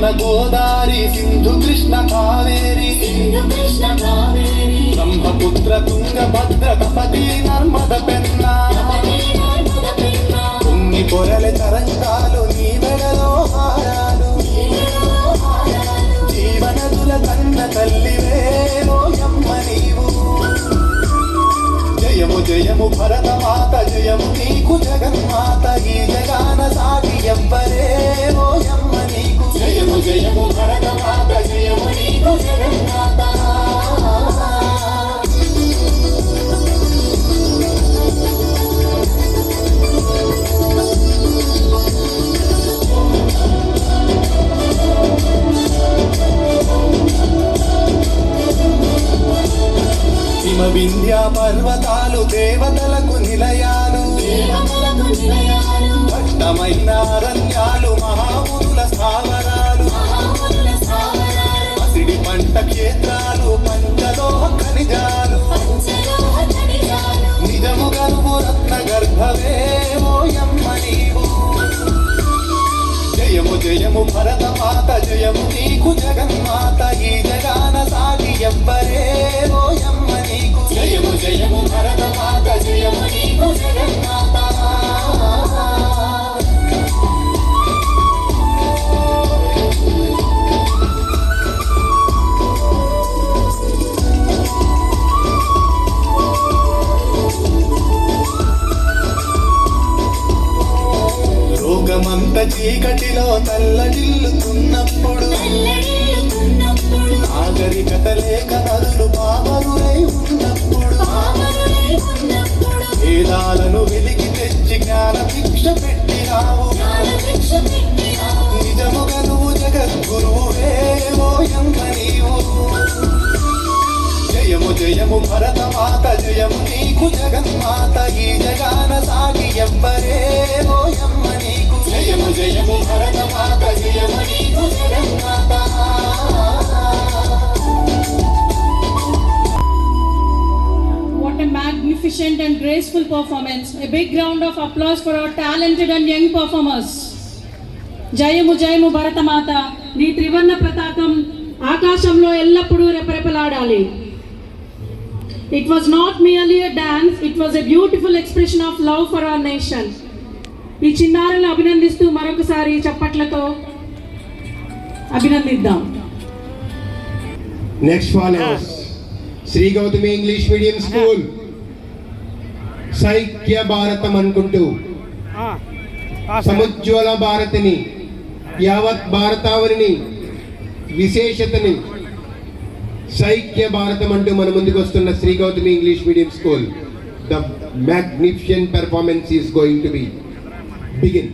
యమున గోదారి సింధు కృష్ణ కావేరి బ్రహ్మపుత్ర తుంగ భద్ర కపతి నర్మద పెన్న కొన్ని పొరల తరంగాలు నీ మెడలో హారాలు జీవనదుల కన్న తల్లివేలో యమ్మ నీవు జయము జయము భరతమాత జయము నీకు జగన్మాత ఈ జగాన సాటి ఎవ్వరేమో యమ్మ నీకు జయము జయము భరతమాత జయము నీకు జగన్మాత హిమ వింధ్య పర్వతాలు దేవతలకు నిలయాలు దట్టమైన అరణ్యాలు మహామునుల స్థావరాలు అసిడి పంట క్షేత్రాలు పంచలోహ ఖనిజాలు నిజము గర్భు రత్న గర్భవేమో యమ్మ నీవు జయము జయము భరతమాత జయము నీకు జగన్మాత ఈ జగాన సాటి ఎవ్వరేమో యమ్మ నీకు జయము జయము భరతమాత జయము నీకు జగన్మాత రోగమంత చీకటిలో తల్లడిల్లుతున్నప్పుడు నాగరికత లేక నదులు పామరులై ఉన్నప్పుడు వేదాలను వెలికి తెచ్చి జ్ఞాన భిక్ష పెట్టినావు నిజముగా నువ్వు జగద్గురువేవో యమ్మ నీవు జయము జయము భరతమాత జయము నీకు జగన్మాత ఈ జగాన సాగి ఎవ్వరేమో యమ్మ నీకు జయము జయము భరతమాత జయము నీకు జగన్మాత What a magnificent and graceful performance. A big round of applause for our talented and young performers. జయము జయము భరతమాత నీ త్రివర్ణ పతాకం ఆకాశంలో ఎల్లప్పుడూ రెపరెపలాడాలి. It was not merely a dance, it was a beautiful expression of love for our nation. ఈ చిన్నారులను అభినందిస్తూ మరొకసారి చప్పట్లతో అభినందిద్దాం. Next follows Shri Gautami English medium school సైక్య భారతం అనుకుంటూ సముజ్వల భారతిని యావత్ భారతావరిని విశేషతని సైక్య భారతం అంటూ మన ముందుకు వస్తున్న Shri Gautami English medium school the magnificent performance is going to be begin.